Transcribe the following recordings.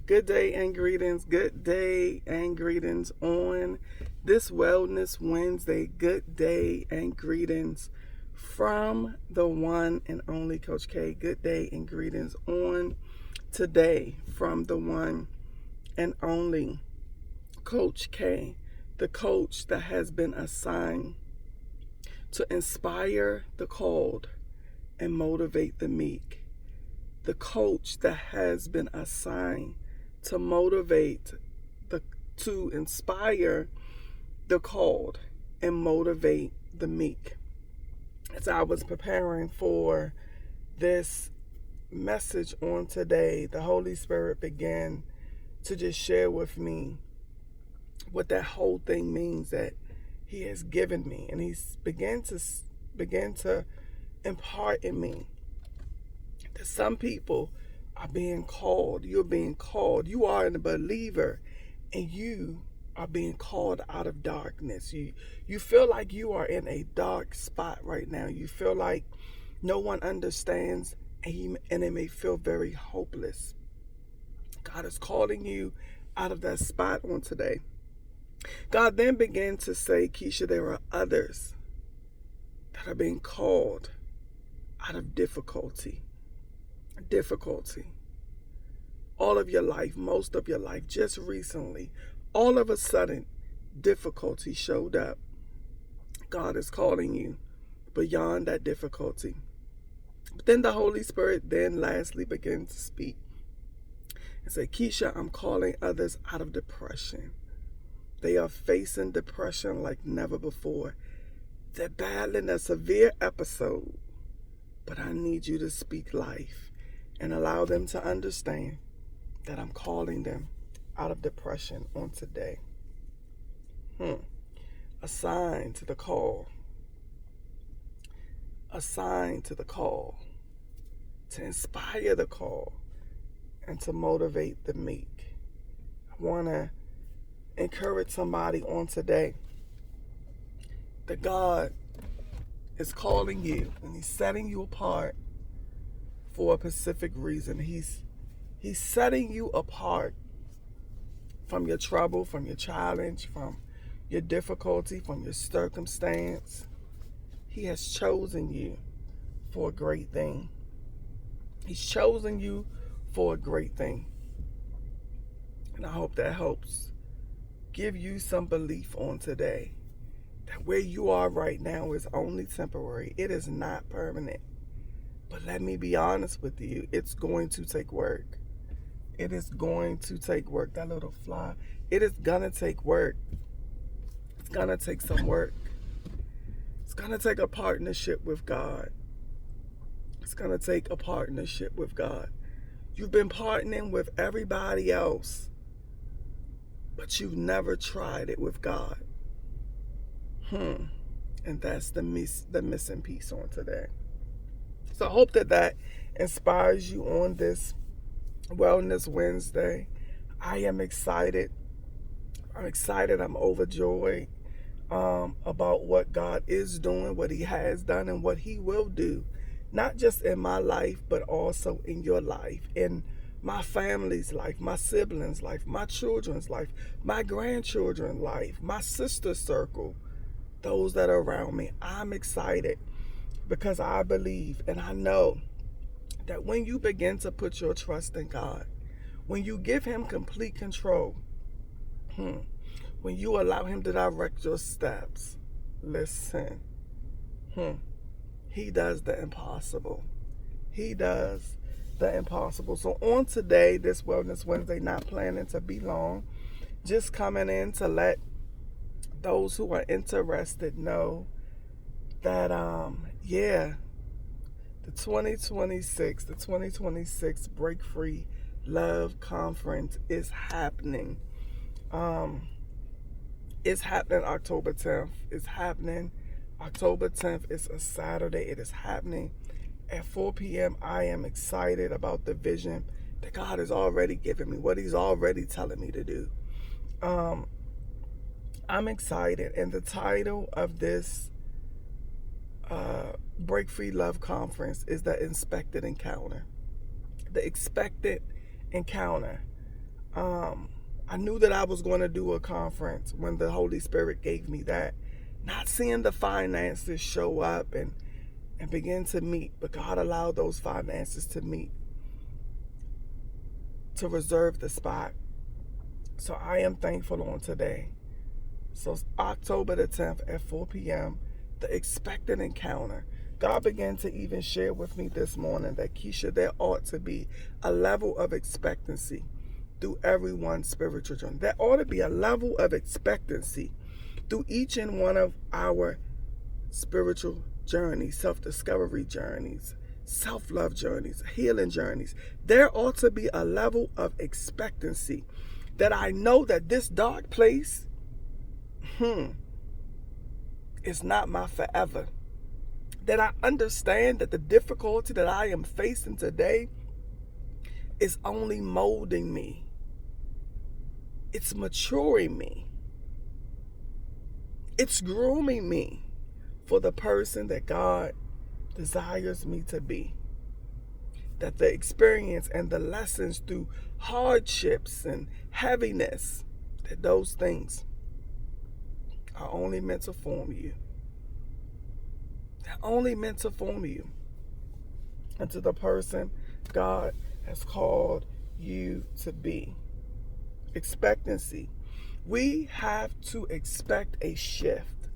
Good day and greetings. Good day and greetings on this Wellness Wednesday. Good day and greetings from the one and only Coach K. Good day and greetings on today from the one and only Coach K, the coach that has been assigned to inspire the called and motivate the meek. The coach that has been assigned to motivate to inspire the called and motivate the meek. As I was preparing for this message on today, the Holy Spirit began to just share with me what that whole thing means that He has given me, and He's began to impart in me that some people are being called. You're being called. You are a believer, and you are being called out of darkness. You feel like you are in a dark spot right now. You feel like no one understands, and it may feel very hopeless. God is calling you out of that spot on today. God then began to say, Keisha, there are others that are being called out of difficulty. All of your life, most of your life, just recently, all of a sudden, difficulty showed up. God is calling you beyond that difficulty. But then the Holy Spirit then lastly began to speak and say, Keisha, I'm calling others out of depression. They are facing depression like never before. They're battling a severe episode, but I need you to speak life and allow them to understand that I'm calling them out of depression on today. Assigned to the call. Assigned to the call. To inspire the call and to motivate the meek. I want to encourage somebody on today that God is calling you and He's setting you apart for a specific reason. He's setting you apart from your trouble, from your challenge, from your difficulty, from your circumstance. He has chosen you for a great thing. He's chosen you for a great thing. And I hope that helps give you some belief on today that where you are right now is only temporary. It is not permanent. But let me be honest with you, it's going to take work. It is going to take work. That little fly, it is going to take work. It's going to take some work. It's going to take a partnership with God. It's going to take a partnership with God. You've been partnering with everybody else, but you've never tried it with God. And that's the missing piece on today. So I hope that inspires you on this Wellness Wednesday. I am excited. I'm overjoyed about what God is doing, what He has done, and what He will do. Not just in my life, but also in your life, in my family's life, my siblings' life, my children's life, my grandchildren's life, my sister circle, those that are around me. I'm excited because I believe and I know that when you begin to put your trust in God, when you give Him complete control, when you allow Him to direct your steps, listen, He does the impossible. He does the impossible. So on today, this Wellness Wednesday, not planning to be long, just coming in to let those who are interested know that, the 2026 Break Free Love Conference is happening. It's happening October 10th. It's happening October 10th. It's a Saturday. It is happening at 4 p.m. I am excited about the vision that God has already given me, what He's already telling me to do. I'm excited. And the title of this Break Free Love Conference is the Expected Encounter. The Expected Encounter. I knew that I was going to do a conference when the Holy Spirit gave me that. Not seeing the finances show up and begin to meet, but God allowed those finances to meet, to reserve the spot. So I am thankful on today. So October the 10th at 4 p.m., the expected encounter. God began to even share with me this morning that, Keisha, there ought to be a level of expectancy through everyone's spiritual journey. There ought to be a level of expectancy through each and one of our spiritual journeys, self-discovery journeys, self-love journeys, healing journeys. There ought to be a level of expectancy that I know that this dark place is not my forever. That I understand that the difficulty that I am facing today is only molding me. It's maturing me. It's grooming me for the person that God desires me to be. That the experience and the lessons through hardships and heaviness, that those things are only meant to form you. They're only meant to form you into the person God has called you to be. Expectancy. We have to expect a shift.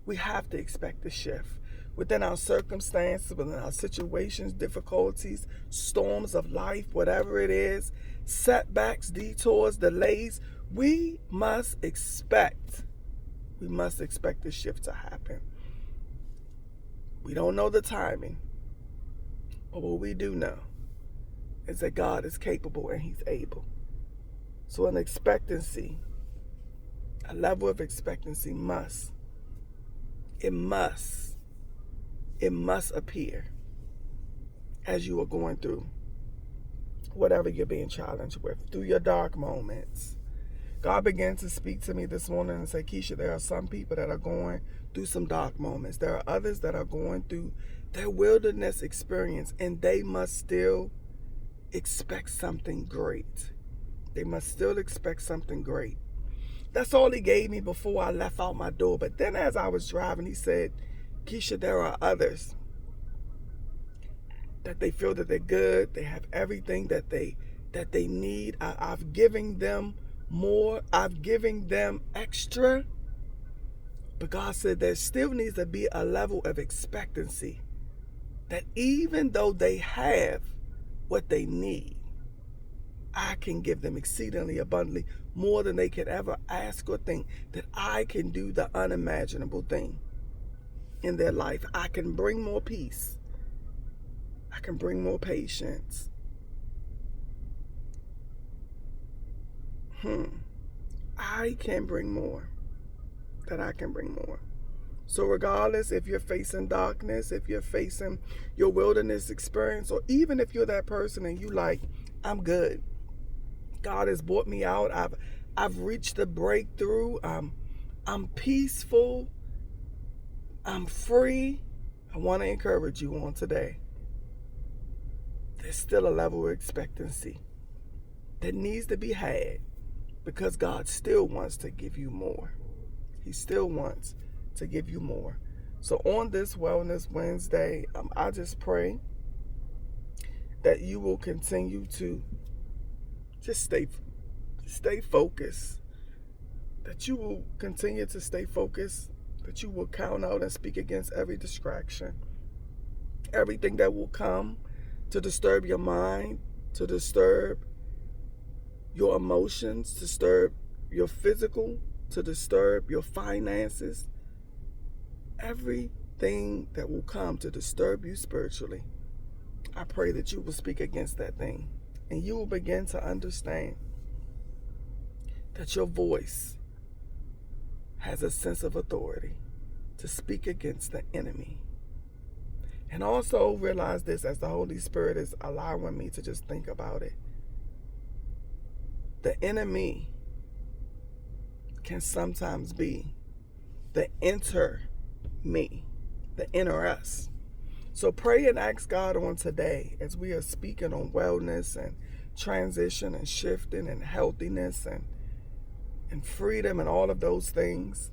We have to expect a shift. Within our circumstances, within our situations, difficulties, storms of life, whatever it is, setbacks, detours, delays, we must expect a shift to happen. We don't know the timing, but what we do know is that God is capable and He's able. So an expectancy, a level of expectancy must appear as you are going through whatever you're being challenged with, through your dark moments. God began to speak to me this morning and say, Keisha, there are some people that are going through some dark moments. There are others that are going through their wilderness experience, and they must still expect something great. They must still expect something great. That's all He gave me before I left out my door. But then as I was driving, He said, Keisha, there are others that they feel that they're good. They have everything that they need. I've given them more. I've given them extra. But God said there still needs to be a level of expectancy that even though they have what they need, I can give them exceedingly abundantly more than they could ever ask or think, that I can do the unimaginable thing in their life. I can bring more peace. I can bring more patience. I can bring more. That I can bring more. So regardless if you're facing darkness, if you're facing your wilderness experience, or even if you're that person and you like, I'm good. God has brought me out. I've reached the breakthrough. I'm peaceful. I'm free. I want to encourage you on today. There's still a level of expectancy that needs to be had, because God still wants to give you more. He still wants to give you more. So on this Wellness Wednesday, I just pray that you will continue to just stay focused, that you will continue to stay focused, that you will count out and speak against every distraction, everything that will come to disturb your mind, to disturb your emotions, to disturb your physical, to disturb your finances, everything that will come to disturb you spiritually. I pray that you will speak against that thing, and you will begin to understand that your voice has a sense of authority to speak against the enemy. And also realize this, as the Holy Spirit is allowing me to just think about it. The enemy can sometimes be the inner me, the inner us. So pray and ask God on today, as we are speaking on wellness and transition and shifting and healthiness and freedom and all of those things,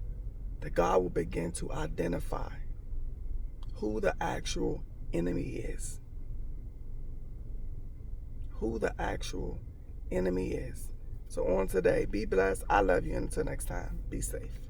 that God will begin to identify who the actual enemy is. Who the actual enemy is. So on today, be blessed. I love you. Until next time, be safe.